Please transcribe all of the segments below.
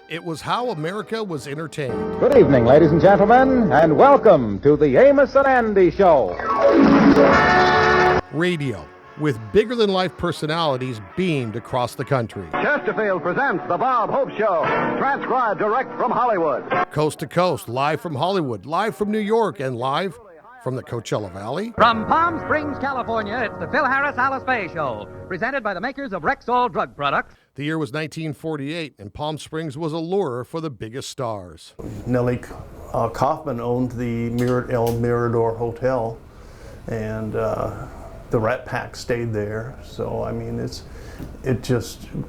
It was how America was entertained. Good evening, ladies and gentlemen, and welcome to the Amos and Andy Show. Radio, with bigger-than-life personalities beamed across the country. Chesterfield presents The Bob Hope Show, transcribed direct from Hollywood. Coast to coast, live from Hollywood, live from New York, and live from the Coachella Valley. From Palm Springs, California, it's the Phil Harris Alice Faye Show, presented by the makers of Rexall drug products. The year was 1948, and Palm Springs was a lure for the biggest stars. Nellie Kaufman owned the El Mirador Hotel, and the Rat Pack stayed there. So, I mean,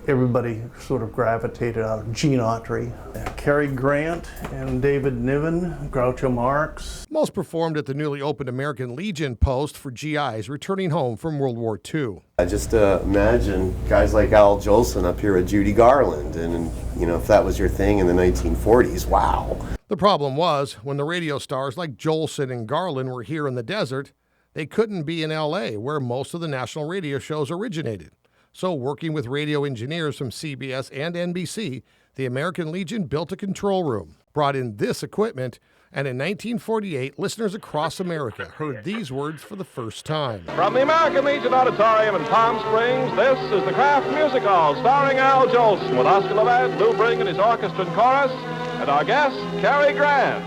everybody sort of gravitated out. Gene Autry, Cary Grant, and David Niven, Groucho Marx. Most performed at the newly opened American Legion post for GIs returning home from World War II. I just imagine guys like Al Jolson up here with Judy Garland, and if that was your thing in the 1940s, wow. The problem was, when the radio stars like Jolson and Garland were here in the desert, they couldn't be in L.A., where most of the national radio shows originated. So, working with radio engineers from CBS and NBC, the American Legion built a control room, brought in this equipment, and in 1948, listeners across America heard these words for the first time. From the American Legion Auditorium in Palm Springs, this is the Kraft Music Hall, starring Al Jolson, with Oscar Levant, Lou Bring and his orchestra and chorus, and our guest, Cary Grant.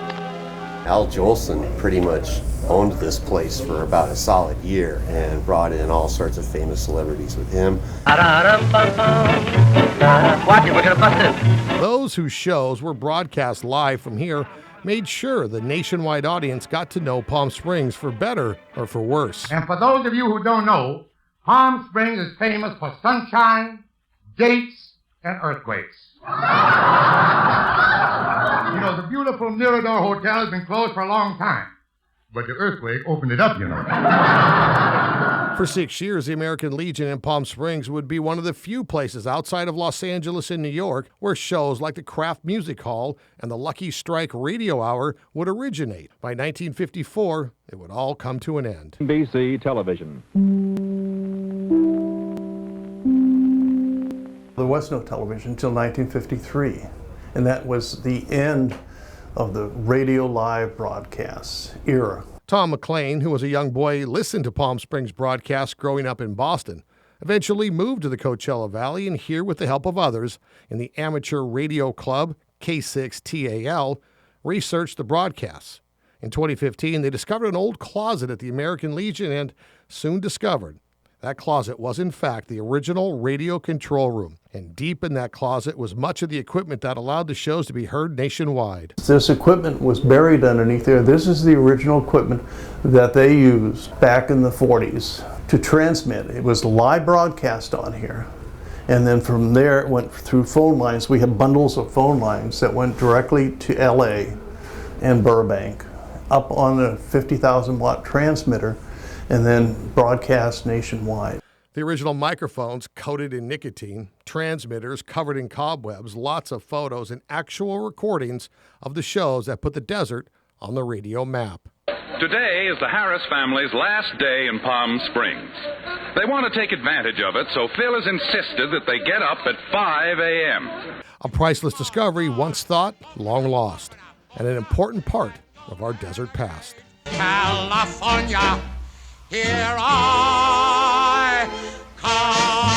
Al Jolson pretty much owned this place for about a solid year and brought in all sorts of famous celebrities with him. Watch it, we're gonna bust in. Those whose shows were broadcast live from here made sure the nationwide audience got to know Palm Springs for better or for worse. And for those of you who don't know, Palm Springs is famous for sunshine, dates, and earthquakes. The beautiful Mirador Hotel has been closed for a long time, but the earthquake opened it up, For 6 years, the American Legion in Palm Springs would be one of the few places outside of Los Angeles and New York where shows like the Kraft Music Hall and the Lucky Strike Radio Hour would originate. By 1954, it would all come to an end. NBC Television. There was no television until 1953, and that was the end of the radio live broadcasts era. Tom McLean, who was a young boy, listened to Palm Springs broadcasts growing up in Boston, eventually moved to the Coachella Valley, and here, with the help of others in the amateur radio club, K6TAL, researched the broadcasts. In 2015, they discovered an old closet at the American Legion and soon discovered that closet was, in fact, the original radio control room. And deep in that closet was much of the equipment that allowed the shows to be heard nationwide. This equipment was buried underneath there. This is the original equipment that they used back in the 40s to transmit. It was live broadcast on here. And then from there, it went through phone lines. We have bundles of phone lines that went directly to LA and Burbank, up on a 50,000 watt transmitter, and then broadcast nationwide. The original microphones coated in nicotine, transmitters covered in cobwebs, lots of photos, and actual recordings of the shows that put the desert on the radio map. Today is the Harris family's last day in Palm Springs. They want to take advantage of it, so Phil has insisted that they get up at 5 a.m. A priceless discovery once thought, long lost, and an important part of our desert past. California, here I come.